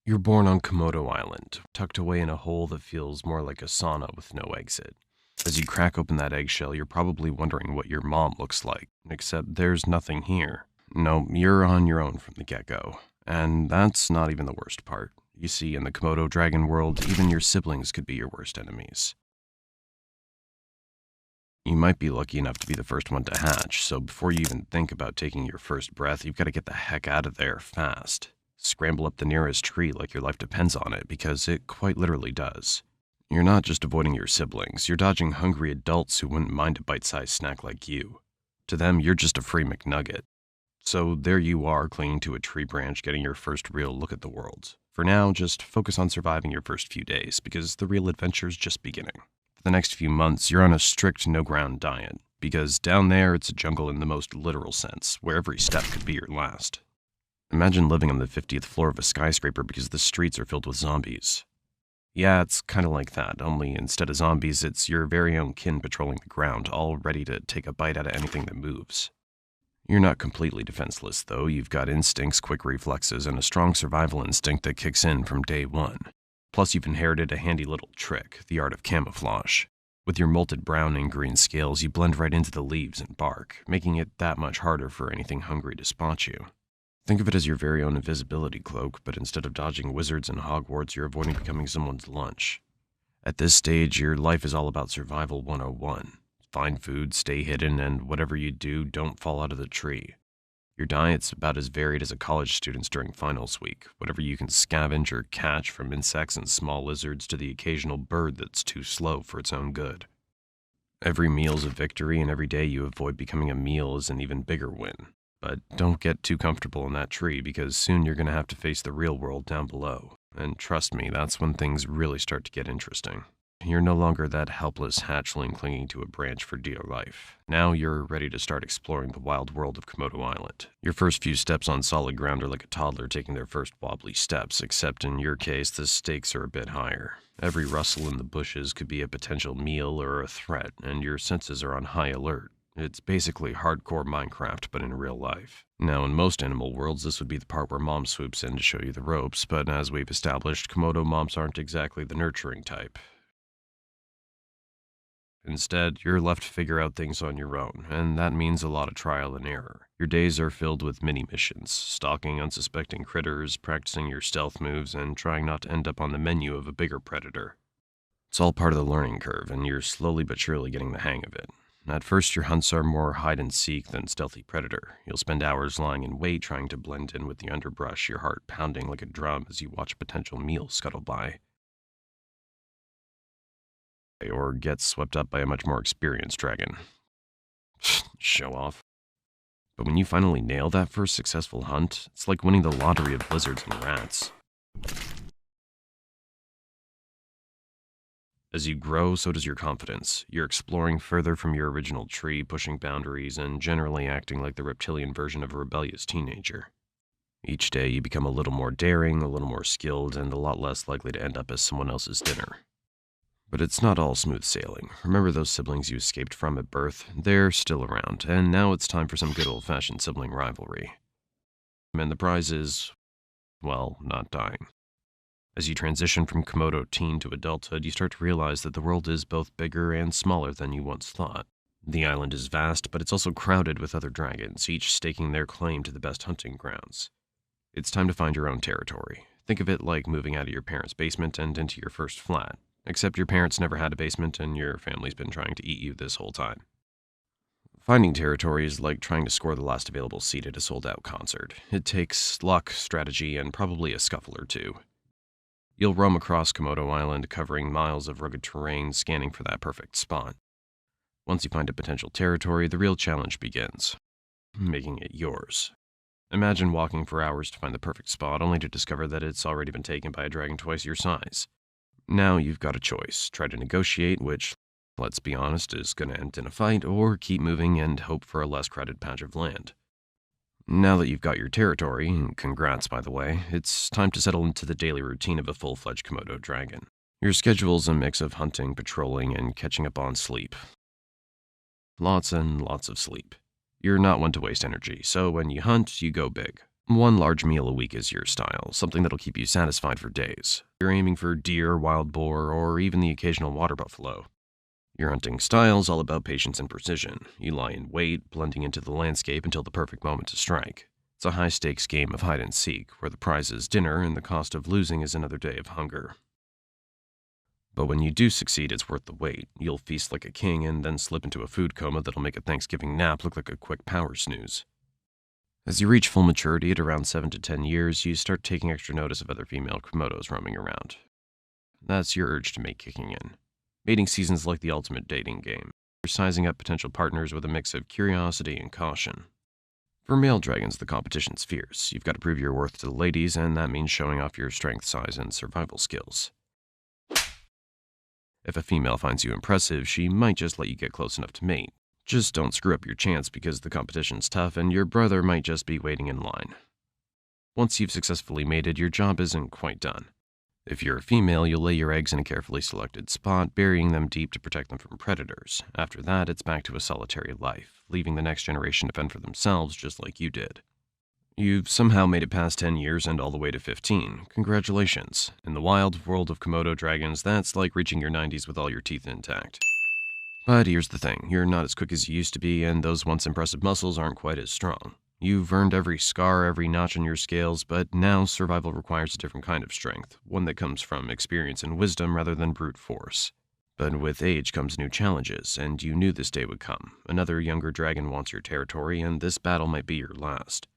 You're born on Komodo Island, tucked away in a hole that feels more like a sauna with no exit. As you crack open that eggshell, you're probably wondering what your mom looks like, except there's nothing here. No, you're on your own from the get-go. And that's not even the worst part. You see, in the Komodo dragon world, even your siblings could be your worst enemies. You might be lucky enough to be the first one to hatch, so before you even think about taking your first breath, you've got to get the heck out of there fast. Scramble up the nearest tree like your life depends on it, because it quite literally does. You're not just avoiding your siblings, you're dodging hungry adults who wouldn't mind a bite-sized snack like you. To them, you're just a free McNugget. So there you are, clinging to a tree branch, getting your first real look at the world. For now, just focus on surviving your first few days, because the real adventure's just beginning. For the next few months, you're on a strict no-ground diet, because down there it's a jungle in the most literal sense, where every step could be your last. Imagine living on the 50th floor of a skyscraper because the streets are filled with zombies. Yeah, it's kind of like that, only instead of zombies, it's your very own kin patrolling the ground, all ready to take a bite out of anything that moves. You're not completely defenseless, though. You've got instincts, quick reflexes, and a strong survival instinct that kicks in from day one. Plus, you've inherited a handy little trick, the art of camouflage. With your molted brown and green scales, you blend right into the leaves and bark, making it that much harder for anything hungry to spot you. Think of it as your very own invisibility cloak, but instead of dodging wizards and Hogwarts, you're avoiding becoming someone's lunch. At this stage, your life is all about survival 101. Find food, stay hidden, and whatever you do, don't fall out of the tree. Your diet's about as varied as a college student's during finals week, whatever you can scavenge or catch, from insects and small lizards to the occasional bird that's too slow for its own good. Every meal's a victory, and every day you avoid becoming a meal is an even bigger win. But don't get too comfortable in that tree, because soon you're going to have to face the real world down below. And trust me, that's when things really start to get interesting. You're no longer that helpless hatchling clinging to a branch for dear life. Now you're ready to start exploring the wild world of Komodo Island. Your first few steps on solid ground are like a toddler taking their first wobbly steps, except in your case, the stakes are a bit higher. Every rustle in the bushes could be a potential meal or a threat, and your senses are on high alert. It's basically hardcore Minecraft, but in real life. Now, in most animal worlds, this would be the part where Mom swoops in to show you the ropes, but as we've established, Komodo moms aren't exactly the nurturing type. Instead, you're left to figure out things on your own, and that means a lot of trial and error. Your days are filled with mini-missions, stalking unsuspecting critters, practicing your stealth moves, and trying not to end up on the menu of a bigger predator. It's all part of the learning curve, and you're slowly but surely getting the hang of it. At first, your hunts are more hide-and-seek than stealthy predator. You'll spend hours lying in wait trying to blend in with the underbrush, your heart pounding like a drum as you watch a potential meal scuttle by. Or get swept up by a much more experienced dragon. Show off. But when you finally nail that first successful hunt, it's like winning the lottery of lizards and rats. As you grow, so does your confidence. You're exploring further from your original tree, pushing boundaries, and generally acting like the reptilian version of a rebellious teenager. Each day, you become a little more daring, a little more skilled, and a lot less likely to end up as someone else's dinner. But it's not all smooth sailing. Remember those siblings you escaped from at birth? They're still around, and now it's time for some good old-fashioned sibling rivalry. And the prize is, well, not dying. As you transition from Komodo teen to adulthood, you start to realize that the world is both bigger and smaller than you once thought. The island is vast, but it's also crowded with other dragons, each staking their claim to the best hunting grounds. It's time to find your own territory. Think of it like moving out of your parents' basement and into your first flat. Except your parents never had a basement and your family's been trying to eat you this whole time. Finding territory is like trying to score the last available seat at a sold-out concert. It takes luck, strategy, and probably a scuffle or two. You'll roam across Komodo Island, covering miles of rugged terrain, scanning for that perfect spot. Once you find a potential territory, the real challenge begins. Making it yours. Imagine walking for hours to find the perfect spot, only to discover that it's already been taken by a dragon twice your size. Now you've got a choice. Try to negotiate, which, let's be honest, is going to end in a fight, or keep moving and hope for a less crowded patch of land. Now that you've got your territory, and congrats by the way, it's time to settle into the daily routine of a full-fledged Komodo dragon. Your schedule's a mix of hunting, patrolling, and catching up on sleep. Lots and lots of sleep. You're not one to waste energy, so when you hunt, you go big. One large meal a week is your style, something that'll keep you satisfied for days. You're aiming for deer, wild boar, or even the occasional water buffalo. Your hunting style's all about patience and precision. You lie in wait, blending into the landscape until the perfect moment to strike. It's a high-stakes game of hide and seek, where the prize is dinner and the cost of losing is another day of hunger. But when you do succeed, it's worth the wait. You'll feast like a king and then slip into a food coma that'll make a Thanksgiving nap look like a quick power snooze. As you reach full maturity at around 7 to 10 years, you start taking extra notice of other female Komodos roaming around. That's your urge to mate kicking in. Mating season's like the ultimate dating game. You're sizing up potential partners with a mix of curiosity and caution. For male dragons, the competition's fierce. You've got to prove your worth to the ladies, and that means showing off your strength, size, and survival skills. If a female finds you impressive, she might just let you get close enough to mate. Just don't screw up your chance because the competition's tough and your brother might just be waiting in line. Once you've successfully mated, your job isn't quite done. If you're a female, you'll lay your eggs in a carefully selected spot, burying them deep to protect them from predators. After that, it's back to a solitary life, leaving the next generation to fend for themselves just like you did. You've somehow made it past 10 years and all the way to 15. Congratulations. In the wild world of Komodo dragons, that's like reaching your 90s with all your teeth intact. But here's the thing, you're not as quick as you used to be, and those once impressive muscles aren't quite as strong. You've earned every scar, every notch on your scales, but now survival requires a different kind of strength, one that comes from experience and wisdom rather than brute force. But with age comes new challenges, and you knew this day would come. Another younger dragon wants your territory, and this battle might be your last.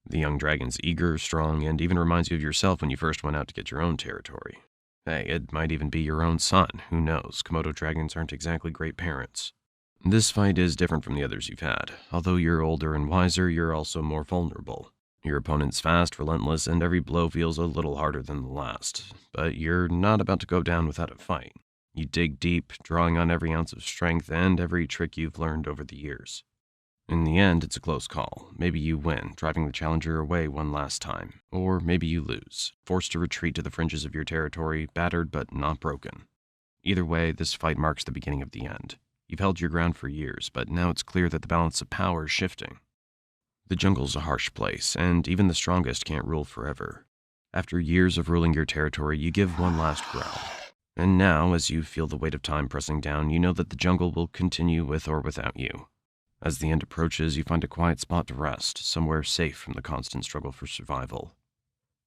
The young dragon's eager, strong, and even reminds you of yourself when you first went out to get your own territory. Hey, it might even be your own son, who knows? Komodo dragons aren't exactly great parents. This fight is different from the others you've had. Although you're older and wiser, you're also more vulnerable. Your opponent's fast, relentless, and every blow feels a little harder than the last. But you're not about to go down without a fight. You dig deep, drawing on every ounce of strength and every trick you've learned over the years. In the end, it's a close call. Maybe you win, driving the challenger away one last time. Or maybe you lose, forced to retreat to the fringes of your territory, battered but not broken. Either way, this fight marks the beginning of the end. You've held your ground for years, but now it's clear that the balance of power is shifting. The jungle's a harsh place, and even the strongest can't rule forever. After years of ruling your territory, you give one last growl. And now, as you feel the weight of time pressing down, you know that the jungle will continue with or without you. As the end approaches, you find a quiet spot to rest, somewhere safe from the constant struggle for survival.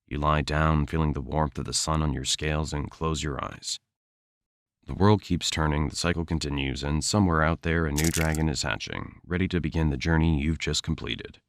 You lie down, feeling the warmth of the sun on your scales, and close your eyes. The world keeps turning, the cycle continues, and somewhere out there a new dragon is hatching, ready to begin the journey you've just completed.